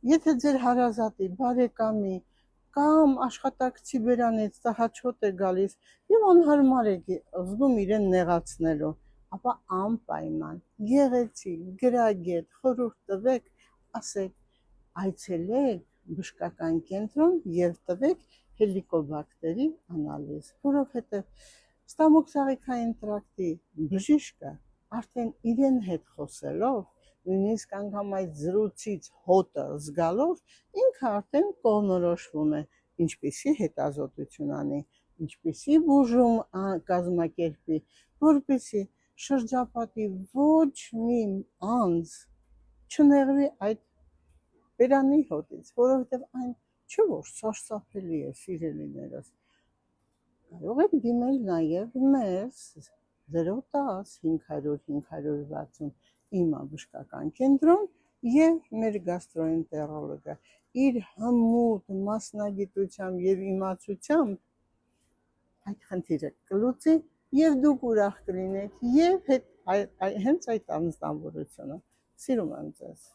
Եթե ձեր հարազատի, բարեկամի կամ աշխատակցի բերանից հաճոտ է գալիս եւ անհարմար եք զգում իրեն նեղացնելու, ապա անպայման գեղեցիկ, գրագետ խորհուրդ տվեք, ասեք այցելեք բժշկական կենտրոն եւ տվեք հելիկոբակտերի անալիզ, որովհետեւ ստամոքսաղիքային տրակտի բժիշկը արդեն իրեն հետ խոսելով, նույնիսկ անգամ այդ զրույցից հոտը զգալով ինքը արդեն կողմնորոշվում է, ինչպիսի հետազոտություն անի, ինչպիսի բուժում կազմակերպի, որպեսզի շրջապատի ոչ մի անձ չնեղվի այդ բերանի հոտից, որովհետև այն չէ որ սարսափելի է, սիրելիներս։ Կարող եք դիմել նաև մեզ 010 500 560 իմա բժշկական կենտրոն եւ մեր գաստրոենտերոլոգը իր հմուտ մասնագիտությամբ եւ իմացությամբ այդ խնդիրը կլուծի եւ դուք ուրախ կլինեք եւ հենց այդ անձնավորությունը։ Սիրում եմ ձեզ։